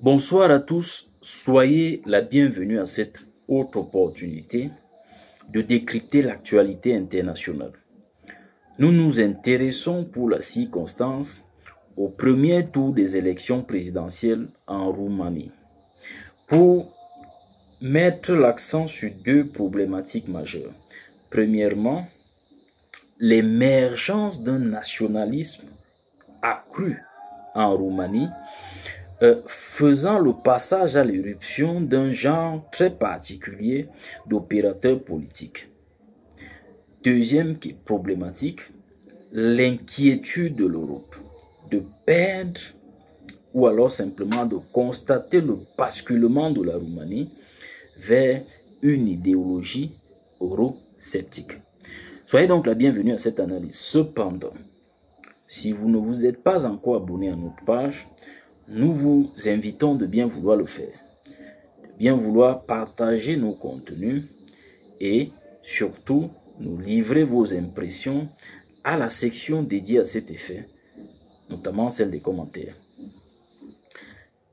Bonsoir à tous, soyez la bienvenue à cette autre opportunité de décrypter l'actualité internationale. Nous nous intéressons pour la circonstance au premier tour des élections présidentielles en Roumanie pour mettre l'accent sur deux problématiques majeures. Premièrement, l'émergence d'un nationalisme accru en Roumanie, faisant le passage à l'éruption d'un genre très particulier d'opérateurs politiques. Deuxième problématique, l'inquiétude de l'Europe de perdre ou alors simplement de constater le basculement de la Roumanie vers une idéologie eurosceptique. Soyez donc la bienvenue à cette analyse. Cependant, si vous ne vous êtes pas encore abonné à notre page, nous vous invitons de bien vouloir le faire, de bien vouloir partager nos contenus et surtout nous livrer vos impressions à la section dédiée à cet effet, notamment celle des commentaires.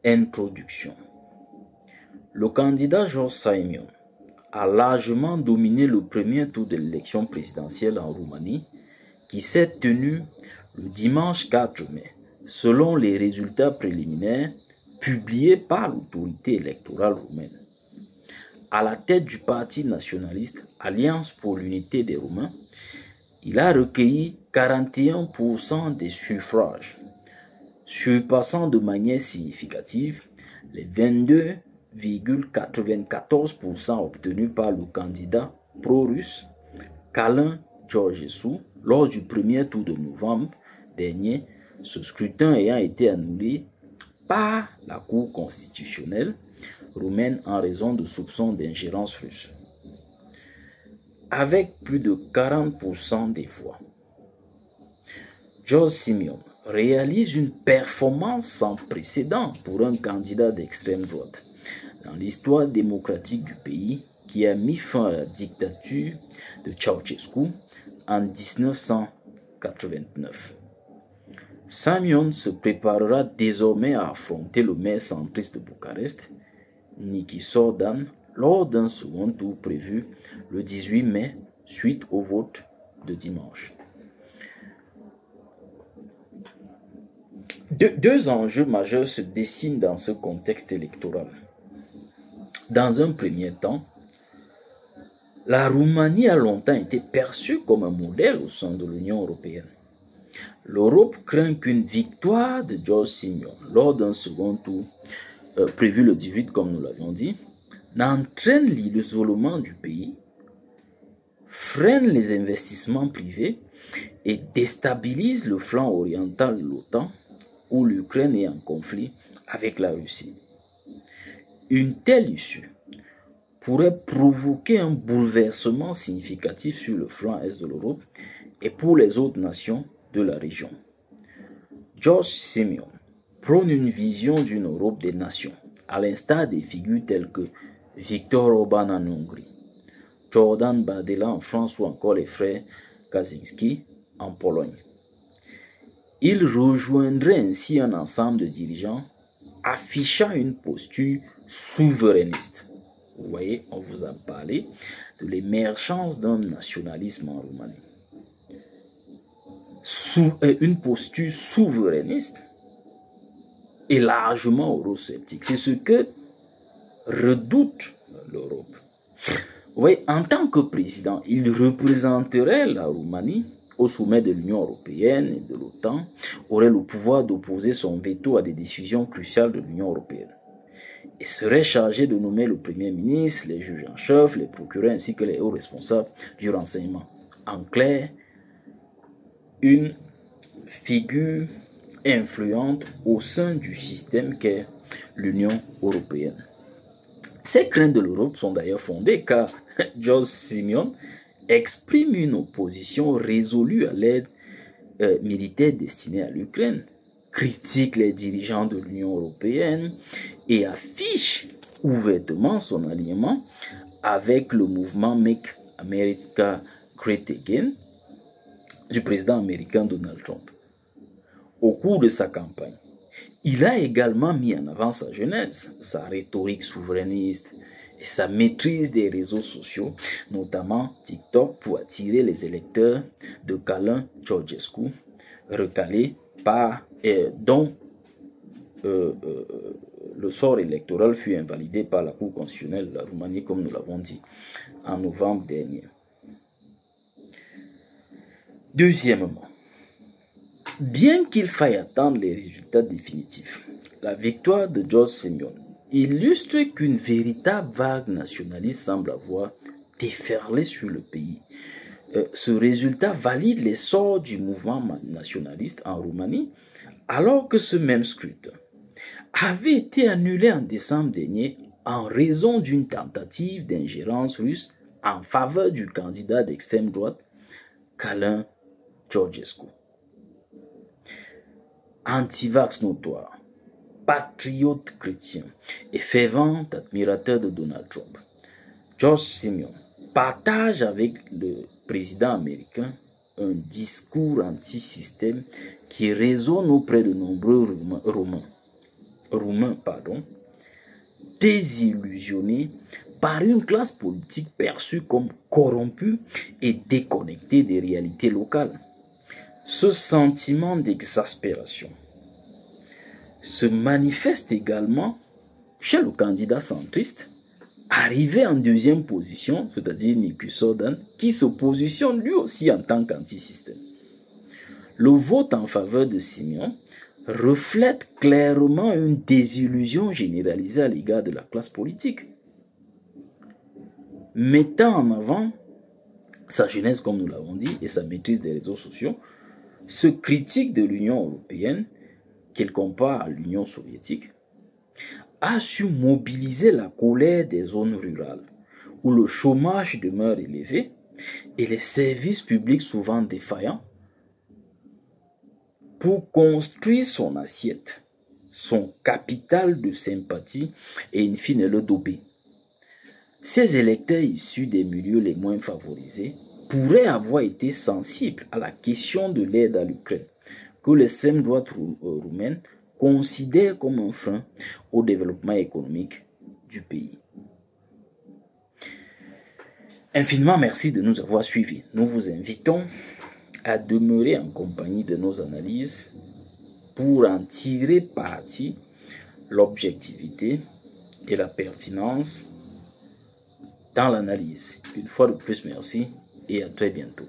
Introduction. Le candidat George Simion a largement dominé le premier tour de l'élection présidentielle en Roumanie qui s'est tenu le dimanche 4 mai, selon les résultats préliminaires publiés par l'autorité électorale roumaine. À la tête du parti nationaliste Alliance pour l'unité des Roumains, il a recueilli 41% des suffrages, surpassant de manière significative les 22,94% obtenus par le candidat pro-russe Călin Georgescu lors du premier tour de novembre dernier, ce scrutin ayant été annulé par la Cour constitutionnelle roumaine en raison de soupçons d'ingérence russe. Avec plus de 40% des voix, George Simion réalise une performance sans précédent pour un candidat d'extrême droite dans l'histoire démocratique du pays qui a mis fin à la dictature de Ceausescu en 1989. Simion se préparera désormais à affronter le maire centriste de Bucarest, Niki Sordan, lors d'un second tour prévu le 18 mai suite au vote de dimanche. Deux enjeux majeurs se dessinent dans ce contexte électoral. Dans un premier temps, la Roumanie a longtemps été perçue comme un modèle au sein de l'Union européenne. L'Europe craint qu'une victoire de George Simion lors d'un second tour prévu le 18 comme nous l'avions dit, n'entraîne l'isolement du pays, freine les investissements privés et déstabilise le flanc oriental de l'OTAN où l'Ukraine est en conflit avec la Russie. Une telle issue pourrait provoquer un bouleversement significatif sur le flanc est de l'Europe et pour les autres nations de la région. George Simion prône une vision d'une Europe des nations, à l'instar des figures telles que Viktor Orban en Hongrie, Jordan Bardella en France ou encore les frères Kaczynski en Pologne. Il rejoindrait ainsi un ensemble de dirigeants affichant une posture souverainiste. Vous voyez, on vous a parlé de l'émergence d'un nationalisme en Roumanie. Une posture souverainiste et largement eurosceptique. C'est ce que redoute l'Europe. Vous voyez, en tant que président, il représenterait la Roumanie au sommet de l'Union européenne et de l'OTAN, aurait le pouvoir d'opposer son veto à des décisions cruciales de l'Union européenne et serait chargé de nommer le Premier ministre, les juges en chef, les procureurs ainsi que les hauts responsables du renseignement. En clair, une figure influente au sein du système qu'est l'Union européenne. Ces craintes de l'Europe sont d'ailleurs fondées car George Simion exprime une opposition résolue à l'aide militaire destinée à l'Ukraine, critique les dirigeants de l'Union européenne et affiche ouvertement son alignement avec le mouvement Make America Great Again du président américain Donald Trump. Au cours de sa campagne, Il a également mis en avant sa genèse, sa rhétorique souverainiste et sa maîtrise des réseaux sociaux, notamment TikTok, pour attirer les électeurs de Călin Georgescu, recalés dont le sort électoral fut invalidé par la Cour constitutionnelle de la Roumanie, comme nous l'avons dit, en novembre dernier. Deuxièmement, bien qu'il faille attendre les résultats définitifs, la victoire de George Simion illustre qu'une véritable vague nationaliste semble avoir déferlé sur le pays. Ce résultat valide l'essor du mouvement nationaliste en Roumanie, alors que ce même scrutin avait été annulé en décembre dernier en raison d'une tentative d'ingérence russe en faveur du candidat d'extrême droite, Călin Georgescu. Antivax notoire, patriote chrétien et fervent admirateur de Donald Trump, George Simion partage avec le président américain un discours anti-système qui résonne auprès de nombreux Roumains, désillusionnés par une classe politique perçue comme corrompue et déconnectée des réalités locales. Ce sentiment d'exaspération se manifeste également chez le candidat centriste, arrivé en deuxième position, c'est-à-dire Nicu Sordan, qui se positionne lui aussi en tant qu'anti-système. Le vote en faveur de Simion reflète clairement une désillusion généralisée à l'égard de la classe politique, mettant en avant sa jeunesse, comme nous l'avons dit, et sa maîtrise des réseaux sociaux. Ce critique de l'Union européenne, qu'il compare à l'Union soviétique, a su mobiliser la colère des zones rurales, où le chômage demeure élevé et les services publics souvent défaillants, pour construire son assiette, son capital de sympathie et in fine le doper. Ces électeurs issus des milieux les moins favorisés pourraient avoir été sensibles à la question de l'aide à l'Ukraine, que l'extrême droite roumaine considère comme un frein au développement économique du pays. Infiniment merci de nous avoir suivis. Nous vous invitons à demeurer en compagnie de nos analyses pour en tirer parti l'objectivité et la pertinence dans l'analyse. Une fois de plus, merci et à très bientôt.